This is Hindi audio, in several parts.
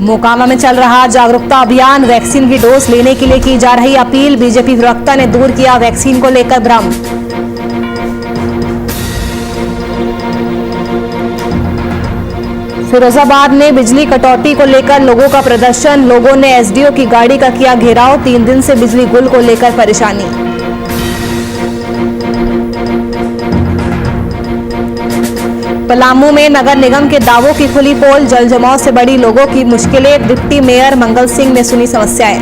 मोकामा में चल रहा जागरूकता अभियान, वैक्सीन की डोज लेने के लिए की जा रही अपील। बीजेपी प्रवक्ता ने दूर किया वैक्सीन को लेकर भ्रम। फिरोजाबाद में बिजली कटौती को लेकर लोगों का प्रदर्शन, लोगों ने एसडीओ की गाड़ी का किया घेराव। 3 दिन से बिजली गुल को लेकर परेशानी। पलामू में नगर निगम के दावों की खुली पोल, जल जमाव से बड़ी लोगों की मुश्किलें। डिप्टी मेयर मंगल सिंह ने सुनी समस्याएं।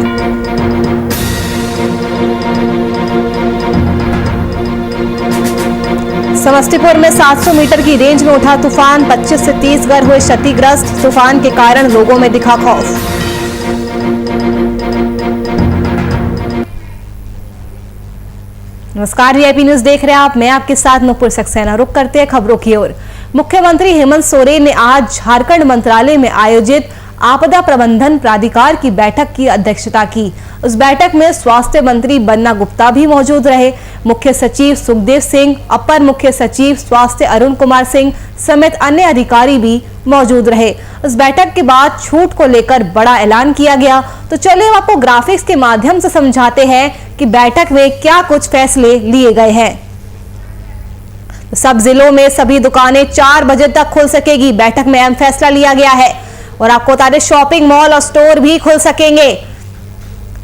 समस्तीपुर में 700 मीटर की रेंज में उठा तूफान, 25 से 30 घर हुए क्षतिग्रस्त। तूफान के कारण लोगों में दिखा खौफ। नमस्कार, वीआईपी न्यूज देख रहे हैं आप। मैं आपके साथ नुपुर सक्सेना। रुक करते हैं खबरों की ओर। मुख्यमंत्री हेमंत सोरेन ने आज झारखंड मंत्रालय में आयोजित आपदा प्रबंधन प्राधिकार की बैठक की अध्यक्षता की। उस बैठक में स्वास्थ्य मंत्री बन्ना गुप्ता भी मौजूद रहे। मुख्य सचिव सुखदेव सिंह, अपर मुख्य सचिव स्वास्थ्य अरुण कुमार सिंह समेत अन्य अधिकारी भी मौजूद रहे। उस बैठक के बाद छूट को लेकर बड़ा ऐलान किया गया। तो चलिए हम आपको ग्राफिक्स के माध्यम से समझाते हैं कि बैठक में क्या कुछ फैसले लिए गए हैं। सब जिलों में सभी दुकानें 4 बजे तक खुल सकेगी। बैठक में अहम फैसला लिया गया है। और आपको बता दें, शॉपिंग मॉल और स्टोर भी खुल सकेंगे।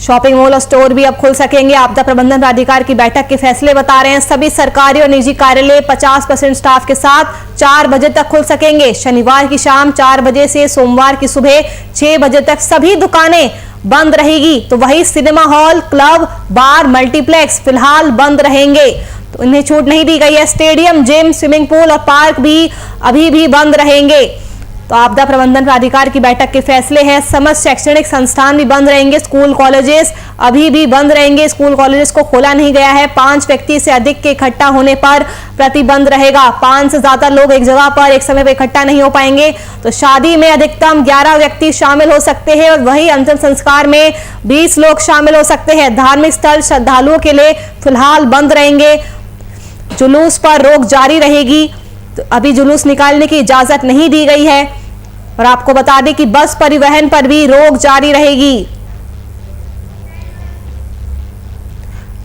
शॉपिंग मॉल और स्टोर भी अब खुल सकेंगे। आपदा प्रबंधन प्राधिकार की बैठक के फैसले बता रहे हैं। सभी सरकारी और निजी कार्यालय 50% स्टाफ के साथ 4 बजे तक खुल सकेंगे। शनिवार की शाम 4 बजे से सोमवार की सुबह 6 बजे तक सभी दुकानें बंद रहेगी। तो वही सिनेमा हॉल, क्लब, बार, मल्टीप्लेक्स फिलहाल बंद रहेंगे, तो इन्हें छूट नहीं दी गई है। स्टेडियम, जिम, स्विमिंग पूल और पार्क भी अभी भी बंद रहेंगे। तो आपदा प्रबंधन प्राधिकार की बैठक के फैसले हैं। समस्त शैक्षणिक संस्थान भी बंद रहेंगे। स्कूल कॉलेजेस अभी भी बंद रहेंगे। स्कूल कॉलेजेस को खोला नहीं गया है। 5 व्यक्ति से अधिक के इकट्ठा होने पर प्रतिबंध रहेगा। 5 से ज्यादा लोग एक जगह पर एक समय पर इकट्ठा नहीं हो पाएंगे। तो शादी में अधिकतम 11 व्यक्ति शामिल हो सकते हैं और वही अंतिम संस्कार में 20 लोग शामिल हो सकते हैं। धार्मिक स्थल श्रद्धालुओं के लिए फिलहाल बंद रहेंगे। जुलूस पर रोक जारी रहेगी। तो अभी जुलूस निकालने की इजाजत नहीं दी गई है। और आपको बता दें कि बस परिवहन पर भी रोक जारी रहेगी।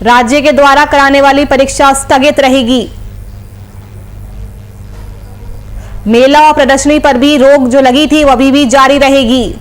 राज्य के द्वारा कराने वाली परीक्षा स्थगित रहेगी। मेला और प्रदर्शनी पर भी रोक जो लगी थी वो अभी भी जारी रहेगी।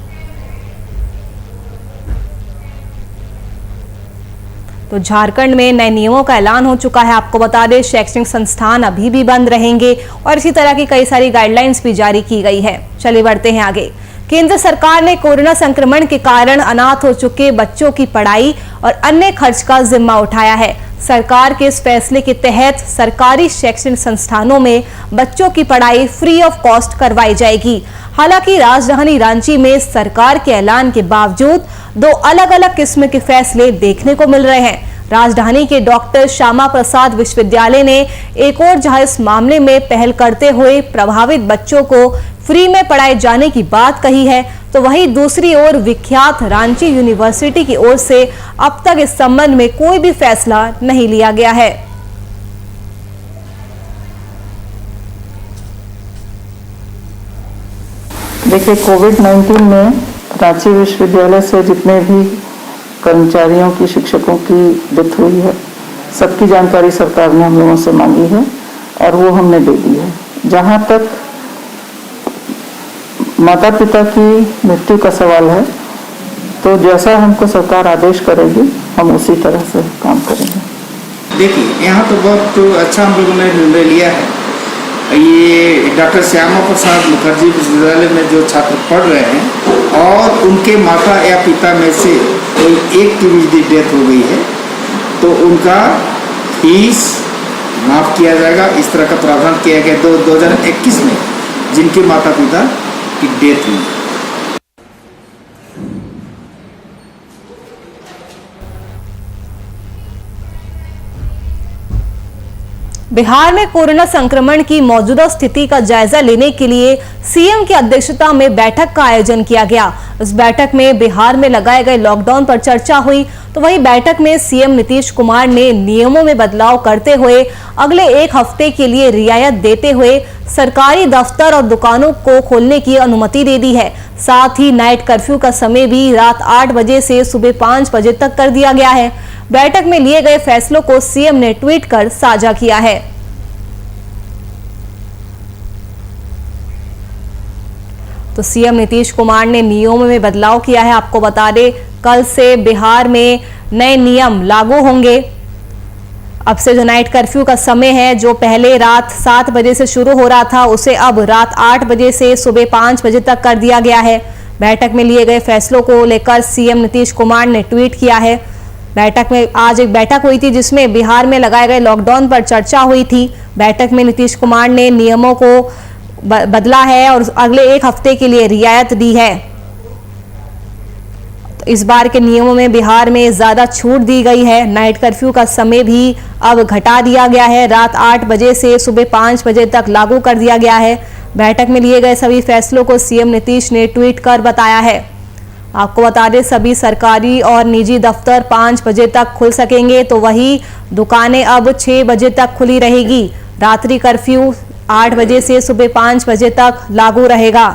तो झारखंड में नए नियमों का ऐलान हो चुका है। आपको बता दें, शैक्षणिक संस्थान अभी भी बंद रहेंगे और इसी तरह की कई सारी गाइडलाइंस भी जारी की गई है। चलिए बढ़ते हैं आगे। केंद्र सरकार ने कोरोना संक्रमण के कारण अनाथ हो चुके बच्चों की पढ़ाई और अन्य खर्च का जिम्मा उठाया है। सरकार के इस फैसले के तहत सरकारी शैक्षणिक संस्थानों में बच्चों की पढ़ाई फ्री ऑफ कॉस्ट करवाई जाएगी। हालांकि राजधानी रांची में सरकार के ऐलान के बावजूद 2 अलग अलग किस्म के फैसले देखने को मिल रहे हैं। राजधानी के डॉक्टर श्यामा प्रसाद विश्वविद्यालय ने एक और जहां इस मामले में पहल करते हुए प्रभावित बच्चों को फ्री में पढ़ाए जाने की बात कही है, तो वहीं दूसरी ओर विख्यात रांची यूनिवर्सिटी की ओर से अब तक इस संबंध में कोई भी फैसला नहीं लिया गया है। देखिए, कोविड-19 में रांची विश्वविद्यालय से जितने भी कर्मचारियों की, शिक्षकों की डेथ हुई है, सबकी जानकारी सरकार ने हम लोगों से मांगी है और वो हमने दे दी है। जहां तक माता पिता की मृत्यु का सवाल है, तो जैसा हमको सरकार आदेश करेगी हम उसी तरह से काम करेंगे। देखिए, यहाँ तो बहुत अच्छा हम लोगों ने निर्णय लिया है। ये डॉक्टर श्यामा प्रसाद मुखर्जी विश्वविद्यालय में जो छात्र पढ़ रहे हैं और उनके माता या पिता में से कोई एक की भी डेथ हो गई है, तो उनका फीस माफ़ किया जाएगा। इस तरह का प्रावधान किया गया 2021 में, जिनके माता पिता की डेथ हुई। बिहार में कोरोना संक्रमण की मौजूदा स्थिति का जायजा लेने के लिए सीएम की अध्यक्षता में बैठक का आयोजन किया गया। इस बैठक में बिहार में लगाए गए लॉकडाउन पर चर्चा हुई। तो वहीं बैठक में सीएम नीतीश कुमार ने नियमों में बदलाव करते हुए अगले 1 हफ्ते के लिए रियायत देते हुए सरकारी दफ्तर और दुकानों को खोलने की अनुमति दे दी है। साथ ही नाइट कर्फ्यू का समय भी रात 8 बजे से सुबह 5 बजे तक कर दिया गया है। बैठक में लिए गए फैसलों को सीएम ने ट्वीट कर साझा किया है। तो सीएम नीतीश कुमार ने नियमों में बदलाव किया है। आपको बता दें, कल से बिहार में नए नियम लागू होंगे। अब से जो नाइट कर्फ्यू का समय है, जो पहले रात 7 बजे से शुरू हो रहा था, उसे अब रात 8 बजे से सुबह 5 बजे तक कर दिया गया है। बैठक में लिए गए फैसलों को लेकर सीएम नीतीश कुमार ने ट्वीट किया है। बैठक में आज एक बैठक हुई थी जिसमें बिहार में लगाए गए लॉकडाउन पर चर्चा हुई थी। बैठक में नीतीश कुमार ने नियमों को बदला है और अगले 1 हफ्ते के लिए रियायत दी है। तो इस बार के नियमों में बिहार में ज्यादा छूट दी गई है। नाइट कर्फ्यू का समय भी अब घटा दिया गया है। रात 8 बजे से सुबह 5 बजे तक लागू कर दिया गया है। बैठक में लिए गए सभी फैसलों को सीएम नीतीश ने ट्वीट कर बताया है। आपको बता दें, सभी सरकारी और निजी दफ्तर 5 बजे तक खुल सकेंगे, तो वही दुकानें अब 6 बजे तक खुली रहेगी। रात्रि कर्फ्यू 8 बजे से सुबह 5 बजे तक लागू रहेगा।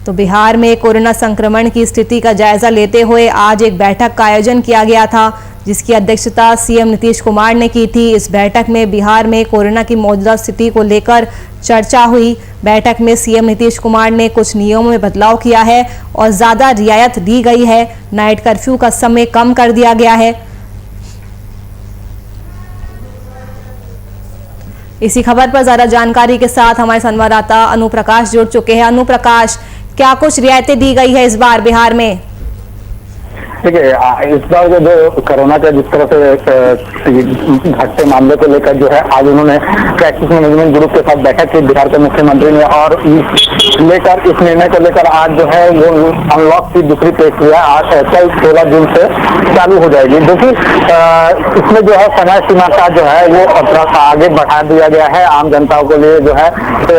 तो बिहार में कोरोना संक्रमण की स्थिति का जायजा लेते हुए आज एक बैठक का आयोजन किया गया था, जिसकी अध्यक्षता सीएम नीतीश कुमार ने की थी। इस बैठक में बिहार में कोरोना की मौजूदा स्थिति को लेकर चर्चा हुई। बैठक में सीएम नीतीश कुमार ने कुछ नियमों में बदलाव किया है और ज्यादा रियायत दी गई है। नाइट कर्फ्यू का समय कम कर दिया गया है। इसी खबर पर ज्यादा जानकारी के साथ हमारे संवाददाता अनुप्रकाश जुड़ चुके हैं। अनुप्रकाश, क्या कुछ रियायतें दी गई है इस बार बिहार में? देखिए, इस बार जो कोरोना का जिस तरह से घटते मामले को लेकर जो है आज उन्होंने क्राइसिस मैनेजमेंट ग्रुप के साथ बैठक की बिहार के मुख्यमंत्री ने, और लेकर इस निर्णय को लेकर आज जो है वो अनलॉक की दूसरी प्रक्रिया आज कल 16 जून से चालू हो जाएगी। क्योंकि इसमें जो है समय सीमा का जो है वो आगे बढ़ा दिया गया है। आम जनता के लिए जो है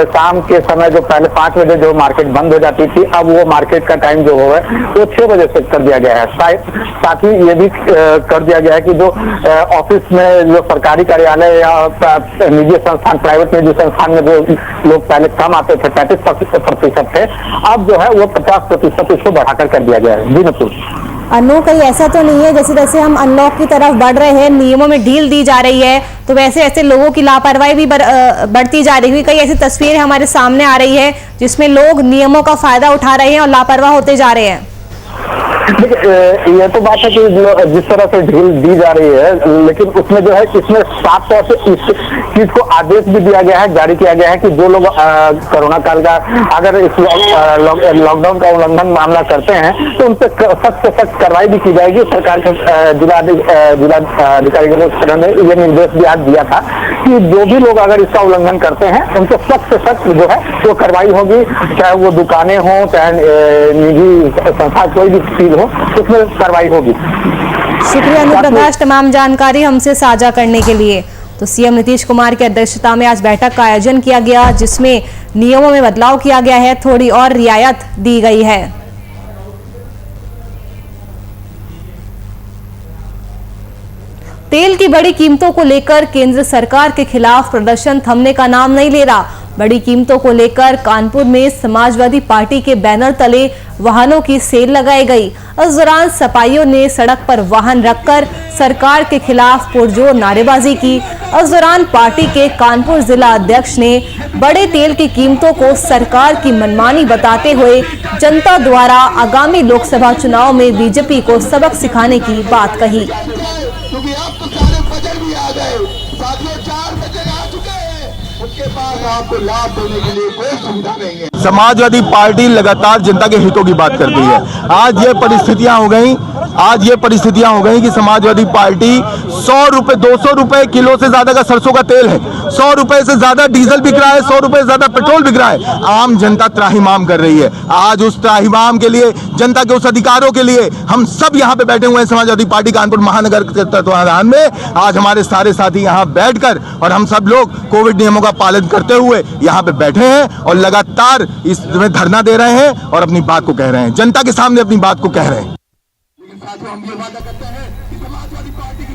शाम के समय जो पहले 5 बजे जो मार्केट बंद हो जाती थी, अब वो मार्केट का टाइम जो है वो 6 बजे से कर दिया गया है। साथ ही ये भी कर दिया गया है कि जो ऑफिस में जो सरकारी कार्यालय या निजी संस्थान, प्राइवेट निजी संस्थान में जो लोग पहले कम आते थे, 35% थे, अब जो है वो 50% इसको बढ़ाकर कर दिया गया है। जी नपुर अनु, कहीं ऐसा तो नहीं है जैसे जैसे हम अनलॉक की तरफ बढ़ रहे हैं, नियमों में ढील दी जा रही है, तो वैसे ऐसे लोगों की लापरवाही भी बढ़ती जा रही है? कई ऐसी तस्वीरें हमारे सामने आ रही है जिसमें लोग नियमों का फायदा उठा रहे हैं और लापरवाह होते जा रहे हैं। देखिए, ये तो बात है कि जिस तरह से ढील दी जा रही है, लेकिन उसमें जो है इसमें साफ तौर से इस चीज को आदेश भी दिया गया है, जारी किया गया है कि जो लोग कोरोना काल का अगर इस लॉकडाउन का उल्लंघन मामला करते हैं तो उन पर सख्त से सख्त कार्रवाई भी की जाएगी। सरकार के जिलाधिकारी ने ये निर्देश भी आज दिया था कि जो भी लोग अगर इसका उल्लंघन करते हैं उन पर सख्त से सख्त जो है वो कार्रवाई होगी, चाहे वो दुकानें हों, चाहे निजी संस्था, कोई भी चीज हो, उसमें कार्रवाई होगी। शुक्रिया अनुप्रकाश, तमाम जानकारी हमसे साझा करने के लिए। तो सीएम नीतीश कुमार की अध्यक्षता में आज बैठक का आयोजन किया गया, जिसमें नियमों में बदलाव किया गया है, थोड़ी और रियायत दी गई है। तेल की बड़ी कीमतों को लेकर केंद्र सरकार के खिलाफ प्रदर्शन थमने का नाम नहीं ले रहा। बड़ी कीमतों को लेकर कानपुर में समाजवादी पार्टी के बैनर तले वाहनों की सेल लगाई गई। इस दौरान सपाइयों ने सड़क पर वाहन रखकर सरकार के खिलाफ पुरजोर नारेबाजी की। इस दौरान पार्टी के कानपुर जिला अध्यक्ष ने बड़े तेल की कीमतों को सरकार की मनमानी बताते हुए जनता द्वारा आगामी लोकसभा चुनाव में बीजेपी को सबक सिखाने की बात कही। क्योंकि अब तो सारे बजट भी आ गए, साथियों 4 बजट आ चुके हैं, उसके बाद आपको लाभ देने के लिए कोई सुविधा नहीं है। समाजवादी पार्टी लगातार जनता के हितों की बात करती है। आज ये परिस्थितियां हो गई कि समाजवादी पार्टी 100 रुपए 200 रुपए किलो से ज्यादा का सरसों का तेल है, 100 रुपए से ज्यादा डीजल बिक रहा है, 100 रुपए से ज्यादा पेट्रोल बिक रहा है। आम जनता त्राहिमाम कर रही है। आज उस त्राहिमाम के लिए, जनता के उस अधिकारों के लिए हम सब यहाँ पे बैठे हुए हैं। समाजवादी पार्टी कानपुर महानगर के तत्वाधान में आज हमारे सारे साथी यहाँ बैठकर और हम सब लोग कोविड नियमों का पालन करते हुए यहाँ पे बैठे हैं और लगातार इसमें धरना दे रहे हैं और अपनी बात को कह रहे हैं, जनता के सामने अपनी बात को कह रहे हैं। लेकिन साथियों, हम ये वादा करते हैं कि समाजवादी पार्टी की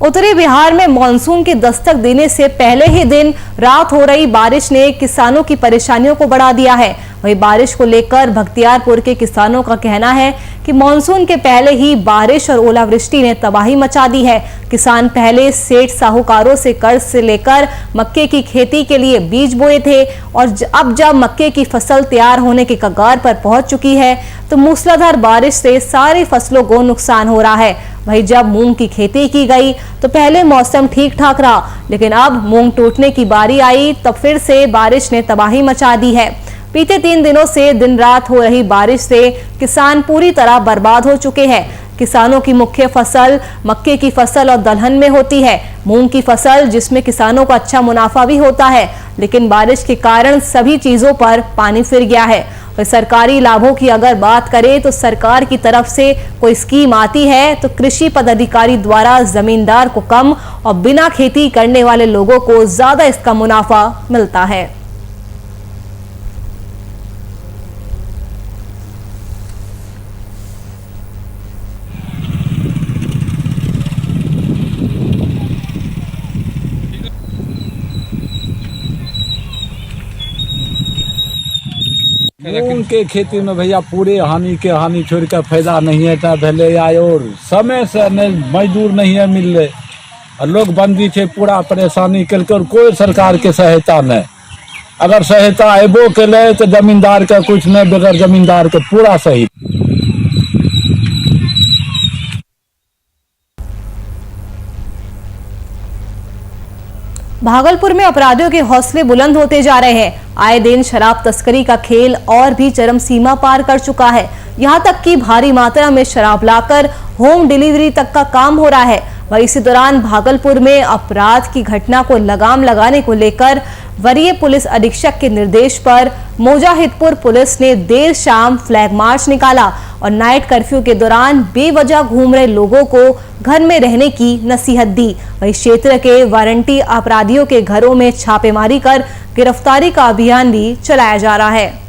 उत्तरी बिहार में मानसून के दस्तक देने से पहले ही दिन रात हो रही बारिश ने किसानों की परेशानियों को बढ़ा दिया है। वहीं बारिश को लेकर बख्तियारपुर के किसानों का कहना है कि मानसून के पहले ही बारिश और ओलावृष्टि ने तबाही मचा दी है। किसान पहले सेठ साहूकारों से कर्ज से लेकर मक्के की खेती के लिए बीज बोए थे और अब जब मक्के की फसल तैयार होने के कगार पर पहुंच चुकी है तो मूसलाधार बारिश से सारी फसलों को नुकसान हो रहा है। वहीं जब मूंग की खेती की गई तो पहले मौसम ठीक ठाक रहा, लेकिन अब मूंग टूटने की बारी आई तब फिर से बारिश ने तबाही मचा दी है। बीते 3 दिनों से दिन रात हो रही बारिश से किसान पूरी तरह बर्बाद हो चुके हैं। किसानों की मुख्य फसल मक्के की फसल और दलहन में होती है। मूंग की फसल जिसमें किसानों को अच्छा मुनाफा भी होता है, लेकिन बारिश के कारण सभी चीजों पर पानी फिर गया है। और सरकारी लाभों की अगर बात करें तो सरकार की तरफ से कोई स्कीम आती है तो कृषि पदाधिकारी द्वारा जमींदार को कम और बिना खेती करने वाले लोगों को ज्यादा इसका मुनाफा मिलता है। मूंग के खेती में भैया पूरे हानि छोड़ कर फायदा नहीं है भले आए और समय से मजदूर नहीं है मिल रहे और लोग बंदी थे पूरा परेशानी कर कोई सरकार के सहायता नहीं। अगर सहायता अबो के ले तो जमींदार का कुछ नहीं, बगैर जमींदार के पूरा सही। भागलपुर में अपराधियों के हौसले बुलंद होते जा रहे हैं। आए दिन शराब तस्करी का खेल और भी चरम सीमा पार कर चुका है। यहां तक कि भारी मात्रा में शराब लाकर होम डिलीवरी तक का काम हो रहा है। वहीं इसी दौरान भागलपुर में अपराध की घटना को लगाम लगाने को लेकर वरीय पुलिस अधीक्षक के निर्देश पर मोजाहिदपुर पुलिस ने देर शाम फ्लैग मार्च निकाला और नाइट कर्फ्यू के दौरान बेवजह घूम रहे लोगों को घर में रहने की नसीहत दी। वहीं क्षेत्र के वारंटी अपराधियों के घरों में छापेमारी कर गिरफ्तारी का अभियान भी चलाया जा रहा है।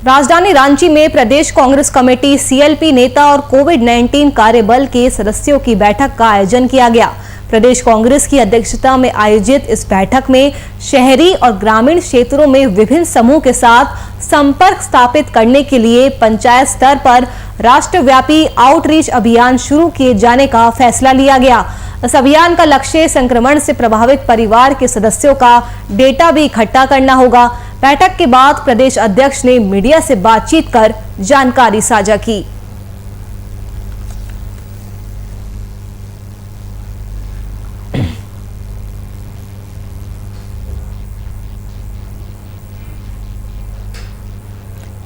राजधानी रांची में प्रदेश कांग्रेस कमेटी सीएलपी नेता और कोविड-19 कार्यबल के सदस्यों की बैठक का आयोजन किया गया। प्रदेश कांग्रेस की अध्यक्षता में आयोजित इस बैठक में शहरी और ग्रामीण क्षेत्रों में विभिन्न समूह के साथ संपर्क स्थापित करने के लिए पंचायत स्तर पर राष्ट्रव्यापी आउटरीच अभियान शुरू किए जाने का फैसला लिया गया। इस अभियान का लक्ष्य संक्रमण से प्रभावित परिवार के सदस्यों का डेटा भी इकट्ठा करना होगा। बैठक के बाद प्रदेश अध्यक्ष ने मीडिया से बातचीत कर जानकारी साझा की।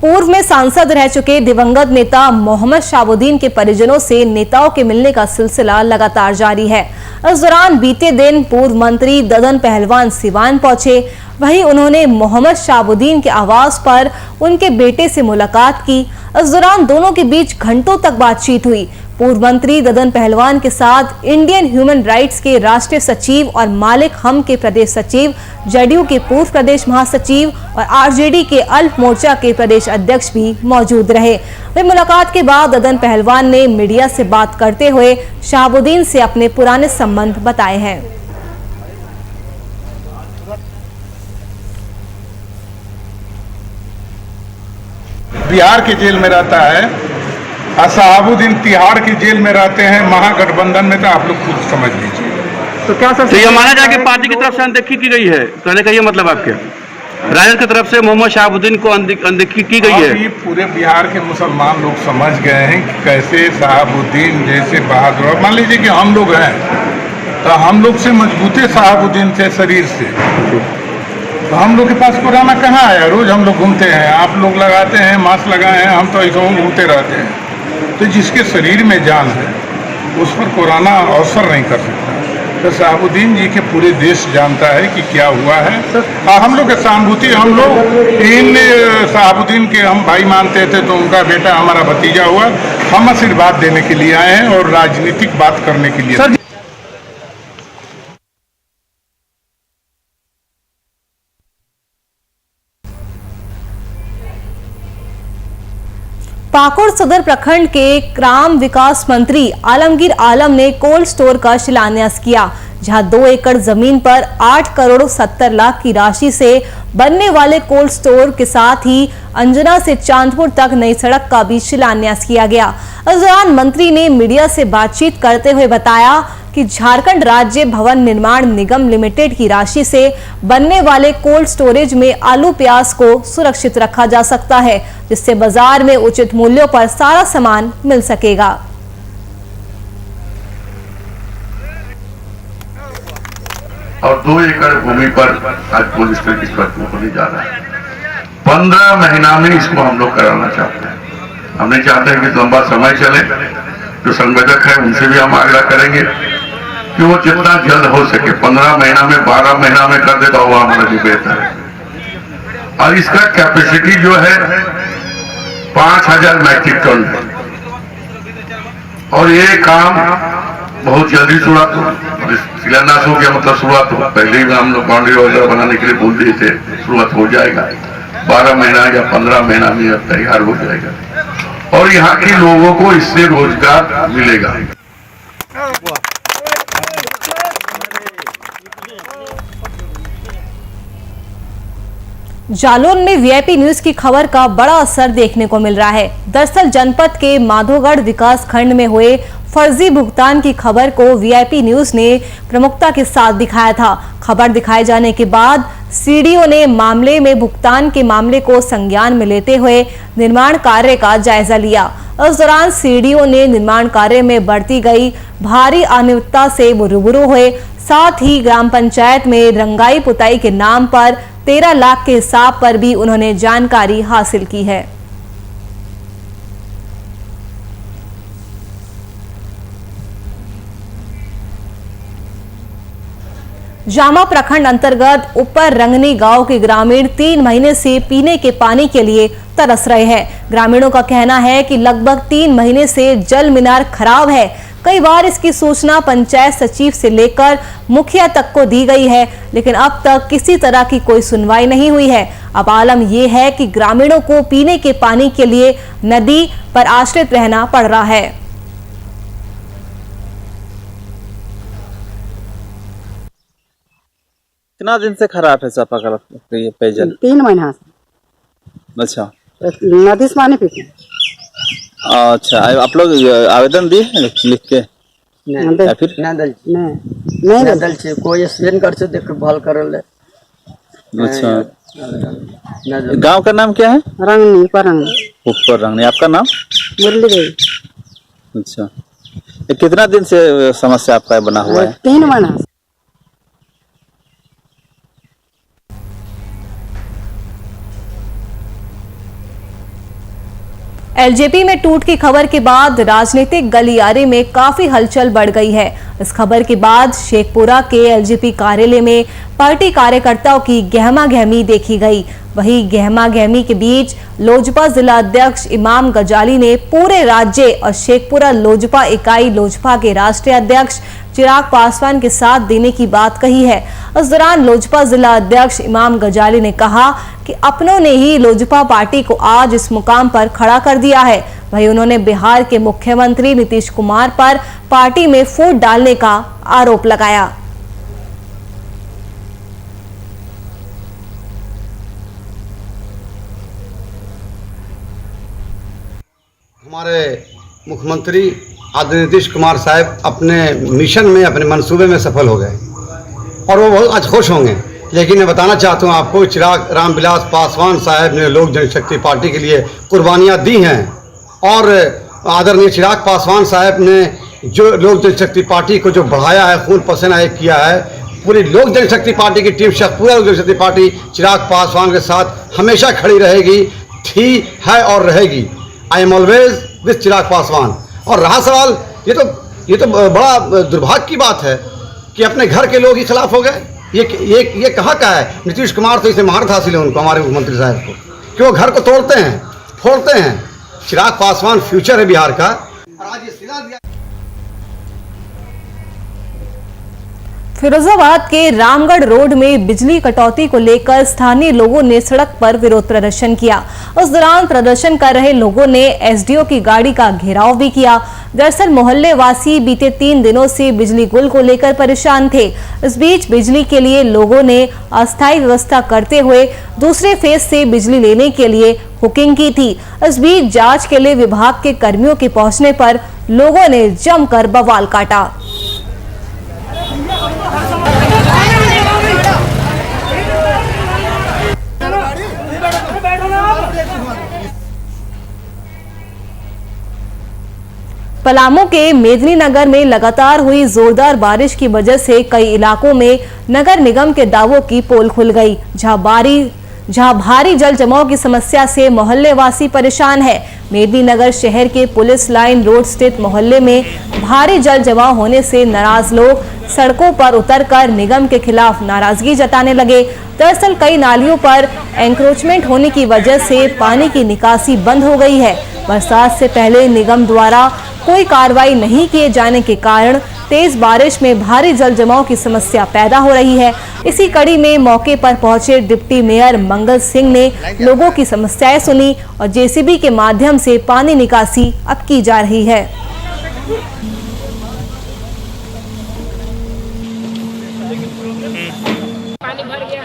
पूर्व में सांसद रह चुके दिवंगत नेता मोहम्मद शहाबुद्दीन के परिजनों से नेताओं के मिलने का सिलसिला लगातार जारी है। इस दौरान बीते दिन पूर्व मंत्री ददन पहलवान सिवान पहुंचे। वहीं उन्होंने मोहम्मद शहाबुद्दीन के आवास पर उनके बेटे से मुलाकात की। इस दौरान दोनों के बीच घंटों तक बातचीत हुई। पूर्व मंत्री ददन पहलवान के साथ इंडियन ह्यूमन राइट्स के राष्ट्रीय सचिव और मालिक हम के प्रदेश सचिव, जेडीयू के पूर्व प्रदेश महासचिव और आरजेडी के अल्प मोर्चा के प्रदेश अध्यक्ष भी मौजूद रहे। वहीं मुलाकात के बाद ददन पहलवान ने मीडिया से बात करते हुए शहाबुद्दीन से अपने पुराने संबंध बताए हैं। बिहार की जेल में रहता है और शहाबुद्दीन तिहाड़ की जेल में रहते हैं महागठबंधन में, तो आप लोग खुद समझ लीजिए। तो क्या सर, तो ये माना जाए कि पार्टी की तरफ से अनदेखी की गई है, कहने का ये मतलब आपके राजद की तरफ से मोहम्मद शहाबुद्दीन को अनदेखी की गई है? पूरे बिहार के मुसलमान लोग समझ गए हैं कि कैसे शहाबुद्दीन जैसे बहादुर, मान लीजिए कि हम लोग हैं तो हम लोग से मजबूते शहाबुद्दीन थे शरीर से, तो हम लोग के पास कोरोना कहाँ आया? रोज हम लोग घूमते हैं, आप लोग लगाते हैं, मास्क लगाए हैं, हम तो ऐसा घूमते रहते हैं। तो जिसके शरीर में जान है उस पर कोरोना असर नहीं कर सकता। तो शहाबुद्दीन जी के पूरे देश जानता है कि क्या हुआ है। हम लोग के सहानुभूति, हम लोग इन शहाबुद्दीन के हम भाई मानते थे, तो उनका बेटा हमारा भतीजा हुआ। हम आशीर्वाद देने के लिए आए हैं और राजनीतिक बात करने के लिए। पाकुड़ सदर प्रखंड के ग्राम विकास मंत्री आलमगीर आलम ने कोल्ड स्टोर का शिलान्यास किया, जहां 2 एकड़ जमीन पर 8 करोड़ 70 लाख की राशि से बनने वाले कोल्ड स्टोर के साथ ही अंजना से चांदपुर तक नई सड़क का भी शिलान्यास किया गया। इस दौरान मंत्री ने मीडिया से बातचीत करते हुए बताया कि झारखंड राज्य भवन निर्माण निगम लिमिटेड की राशि से बनने वाले कोल्ड स्टोरेज में आलू प्याज को सुरक्षित रखा जा सकता है, जिससे बाजार में उचित मूल्यों पर सारा सामान मिल सकेगा। और 2 एकड़ भूमि पर आज कोल्ड स्टोरेज की शुरुआत होने जा रहा है। 15 महीना में इसको हम लोग कराना चाहते हैं। हम नहीं चाहते हैं कि लंबा समय चले। जो संवेदक है उनसे भी हम आग्रह करेंगे कि वो जितना जल्द हो सके 15 महीना में 12 महीना में कर देता हुआ हमारा लिए बेहतर है। और इसका कैपेसिटी जो है 5000 मैट्रिक टन है और ये काम बहुत जल्दी शुरुआत हो। शिलान्यास हो गया मतलब शुरुआत हो। पहले ही हम लोग बाउंड्री वगैरह बनाने के लिए बोल दिए थे, शुरुआत हो जाएगा। 12 महीना या 15 महीना में तैयार हो जाएगा और यहाँ के लोगों को इससे रोजगार मिलेगा। जालौन में वीआईपी न्यूज की खबर का बड़ा असर देखने को मिल रहा है। दरअसल जनपद के माधोगढ़ विकास खंड में हुए फर्जी भुगतान की खबर को वीआईपी न्यूज ने प्रमुखता के साथ दिखाया था। खबर दिखाए जाने के बाद सीडीओ ने मामले में भुगतान के मामले को संज्ञान में लेते हुए निर्माण कार्य का जायजा लिया। इस दौरान सीडीओ ने निर्माण कार्य में बढ़ती गई भारी अनियमितता से रूबरू हुए। साथ ही ग्राम पंचायत में रंगाई पुताई के नाम पर 13 लाख के हिसाब पर भी उन्होंने जानकारी हासिल की है। जामा प्रखंड अंतर्गत ऊपर रंगनी गांव के ग्रामीण 3 महीने से पीने के पानी के लिए तरस रहे हैं। ग्रामीणों का कहना है कि लगभग 3 महीने से जल मीनार खराब है। कई बार इसकी सूचना पंचायत सचिव से लेकर मुखिया तक को दी गई है, लेकिन अब तक किसी तरह की कोई सुनवाई नहीं हुई है। अब आलम यह है कि ग्रामीणों को पीने के पानी के लिए नदी पर आश्रित रहना पड़ रहा है। कितना दिन से खराब है चापाकल ये पेयजल? 3 महीना से। अच्छा, नदी से पानी पीते हैं। अच्छा, आप लोग आवेदन दिए हैं लिख के? नहीं, फिर नहीं दल से कोई स्पेन कर से देखभाल करल है। अच्छा, गांव का नाम क्या है? रंगनी परंगनी। ऊपर रंगनी। आपका नाम? मुरली देवी। अच्छा, ये कितना दिन से समस्या आपका बना हुआ है? 3 महीना। एलजेपी में टूट की खबर के बाद राजनीतिक गलियारे में काफी हलचल बढ़ गई है। इस खबर के बाद शेखपुरा के एलजेपी कार्यालय में पार्टी कार्यकर्ताओं की गहमा गहमी देखी गई। वहीं गहमा गहमी के बीच लोजपा जिला अध्यक्ष इमाम गजाली ने पूरे राज्य और शेखपुरा लोजपा इकाई लोजपा के राष्ट्रीय अध्यक्ष चिराग पासवान के साथ देने की बात कही है। इस दौरान लोजपा जिला अध्यक्ष इमाम गजाली ने कहा कि अपनों ने ही लोजपा पार्टी को आज इस मुकाम पर खड़ा कर दिया है। वहीं उन्होंने बिहार के मुख्यमंत्री नीतीश कुमार पर पार्टी में फूट डालने का आरोप लगाया। हमारे मुख्यमंत्री आदरणीय नीतीश कुमार साहब अपने मिशन में, अपने मंसूबे में सफल हो गए और वो बहुत आज खुश होंगे। लेकिन मैं बताना चाहता हूँ आपको, चिराग रामविलास पासवान साहब ने लोक जनशक्ति पार्टी के लिए कुर्बानियाँ दी हैं और आदरणीय चिराग पासवान साहब ने जो लोक जनशक्ति पार्टी को जो बढ़ाया है, खून पसीना एक किया है, पूरी लोक जनशक्ति पार्टी की टीम, पूरा लोक जनशक्ति पार्टी चिराग पासवान के साथ हमेशा खड़ी रहेगी, थी, है और रहेगी। I am always with Chirag Paswan. और रहा सवाल, ये तो बड़ा दुर्भाग्य की बात है कि अपने घर के लोग ही खिलाफ हो गए। ये कहाँ का है? नीतीश कुमार तो इसे महारत हासिल है उनको, हमारे मुख्यमंत्री साहब को, कि वो घर को तोड़ते हैं, फोड़ते हैं। चिराग पासवान फ्यूचर है बिहार का। और आज ये सिला दिया। फिरोजाबाद के रामगढ़ रोड में बिजली कटौती को लेकर स्थानीय लोगों ने सड़क पर विरोध प्रदर्शन किया। उस दौरान प्रदर्शन कर रहे लोगों ने एसडीओ की गाड़ी का घेराव भी किया। दरअसल मोहल्ले वासी बीते 3 दिनों से बिजली गुल को लेकर परेशान थे। इस बीच बिजली के लिए लोगों ने अस्थायी व्यवस्था करते हुए दूसरे फेज से बिजली लेने के लिए बुकिंग की थी। इस बीच जांच के लिए विभाग के कर्मियों के पहुंचने पर लोगों ने जमकर बवाल काटा। पलामू के मेदिनीनगर में लगातार हुई जोरदार बारिश की वजह से कई इलाकों में नगर निगम के दावों की पोल खुल गई, जहां भारी जल जमाव की समस्या से मोहल्ले वासी परेशान है। मेदिनीनगर शहर के पुलिस लाइन रोड स्थित मोहल्ले में भारी जल जमाव होने से नाराज लोग सड़कों पर उतरकर निगम के खिलाफ नाराजगी जताने लगे। दरअसल कई नालियों पर एंक्रोचमेंट होने की वजह से पानी की निकासी बंद हो गई है। बरसात से पहले निगम द्वारा कोई कार्रवाई नहीं किए जाने के कारण तेज बारिश में भारी जल जमाव की समस्या पैदा हो रही है। इसी कड़ी में मौके पर पहुंचे डिप्टी मेयर मंगल सिंह ने लोगों की समस्याएं सुनी और जेसीबी के माध्यम से पानी निकासी अब की जा रही है। पानी भर गया,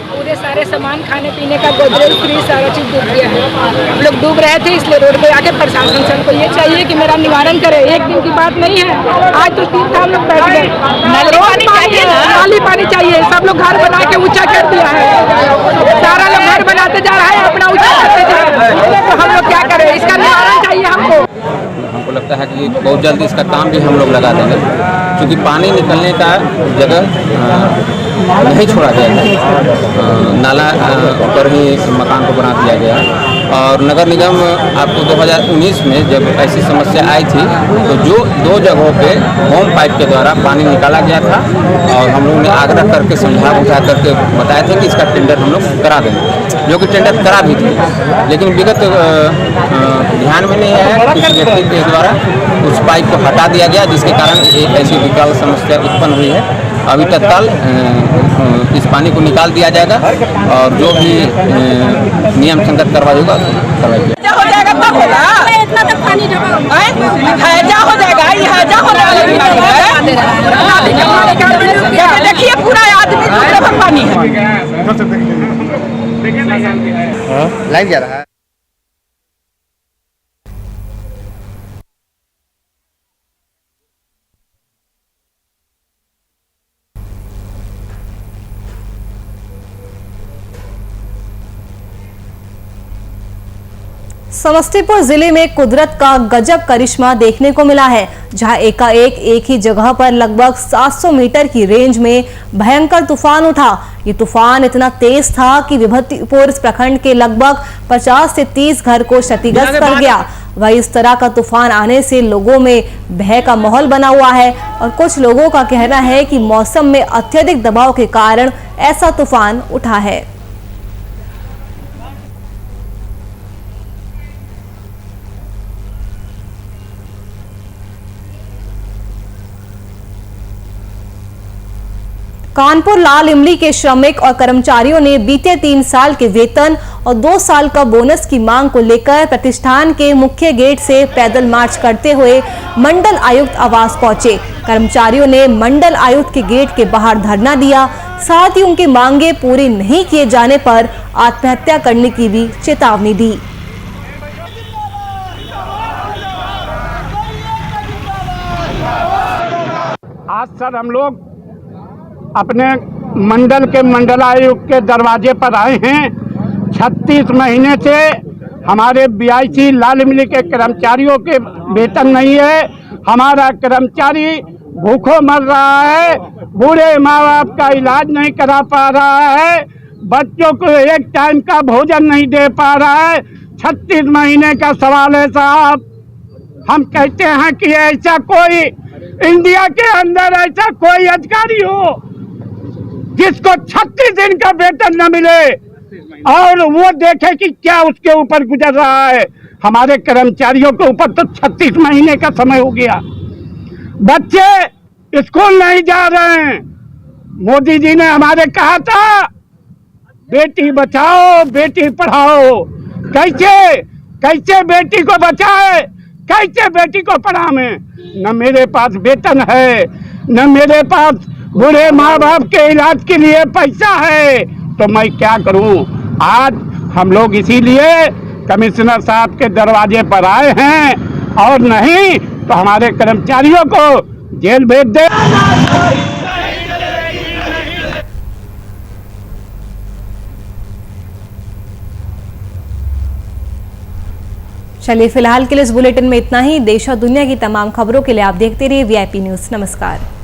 पूरे सारे सामान खाने पीने का गोदरेज फ्रिज सारा चीज डूब गया है। हम लोग डूब रहे थे, इसलिए रोड पे आके प्रशासन से हमको ये चाहिए कि मेरा निवारण करे। एक दिन की बात नहीं है, आज तो 3 था हम लोग बैठ गए। नाली पानी चाहिए। सब लोग घर बना के ऊंचा कर दिया है, सारा लोग घर बनाते जा रहा है, अपना ऊंचा करते जा रहा है। तो हम लोग क्या करें, इसका निवारण चाहिए हमको। हमको लगता है कि बहुत जल्दी इसका काम भी हम लोग लगा देंगे, क्योंकि पानी निकलने का जगह नहीं छोड़ा गया है। नाला पर ही मकान को बना दिया गया। और नगर निगम आपको 2019 में जब ऐसी समस्या आई थी तो जो 2 जगहों पे होम पाइप के द्वारा पानी निकाला गया था और हम लोगों ने आग्रह करके समझा बुझा करके बताया था कि इसका टेंडर हम लोग करा देंगे, जो कि टेंडर करा भी थे। लेकिन विगत ध्यान में नहीं आया, किसी व्यक्ति के द्वारा उस पाइप को हटा दिया गया, जिसके कारण एक ऐसी विकराल समस्या उत्पन्न हुई है। अभी तत्काल इस पानी को निकाल दिया जाएगा और जो भी नियम संगत कार्रवाई होगा करवाई जाएगा। हो जाएगा तब होगा, इतना तक पानी हैजा हो जाएगा, ये हैजा हो रहा है। देखिए पूरा आदमी पानी है, लाइव जा रहा है। समस्तीपुर जिले में कुदरत का गजब करिश्मा देखने को मिला है, जहां एकाएक एक ही जगह पर लगभग 700 मीटर की रेंज में भयंकर तूफान उठा। ये तूफान इतना तेज था कि विभूतिपुर प्रखंड के लगभग 50 से 30 घर को क्षतिग्रस्त कर गया। वही इस तरह का तूफान आने से लोगों में भय का माहौल बना हुआ है और कुछ लोगों का कहना है कि मौसम में अत्यधिक दबाव के कारण ऐसा तूफान उठा है। कानपुर लाल इमली के श्रमिक और कर्मचारियों ने बीते 3 साल के वेतन और 2 साल का बोनस की मांग को लेकर प्रतिष्ठान के मुख्य गेट से पैदल मार्च करते हुए मंडल आयुक्त आवास पहुंचे। कर्मचारियों ने मंडल आयुक्त के गेट के बाहर धरना दिया, साथ ही उनकी मांगे पूरी नहीं किए जाने पर आत्महत्या करने की भी चेतावनी दी। आज सर हम लोग अपने मंडल के मंडलायुक्त के दरवाजे पर आए हैं। 36 महीने से हमारे BIC लाल इमली के कर्मचारियों के वेतन नहीं है। हमारा कर्मचारी भूखों मर रहा है, बूढ़े माँ बाप का इलाज नहीं करा पा रहा है, बच्चों को एक टाइम का भोजन नहीं दे पा रहा है। 36 महीने का सवाल है साहब। हम कहते हैं कि ऐसा कोई इंडिया के अंदर ऐसा कोई अधिकारी हो जिसको 36 दिन का वेतन न मिले और वो देखे कि क्या उसके ऊपर गुजर रहा है। हमारे कर्मचारियों के ऊपर तो 36 महीने का समय हो गया। बच्चे स्कूल नहीं जा रहे हैं। मोदी जी ने हमारे कहा था बेटी बचाओ बेटी पढ़ाओ। कैसे बेटी को बचाए, कैसे बेटी को पढ़ावे। न मेरे पास वेतन है, न मेरे पास बूढ़े माँ बाप के इलाज के लिए पैसा है, तो मैं क्या करूं। आज हम लोग इसीलिए कमिश्नर साहब के दरवाजे पर आए हैं, और नहीं तो हमारे कर्मचारियों को जेल भेज दे। चलिए फिलहाल के लिए इस बुलेटिन में इतना ही। देश और दुनिया की तमाम खबरों के लिए आप देखते रहिए VIP न्यूज़। नमस्कार।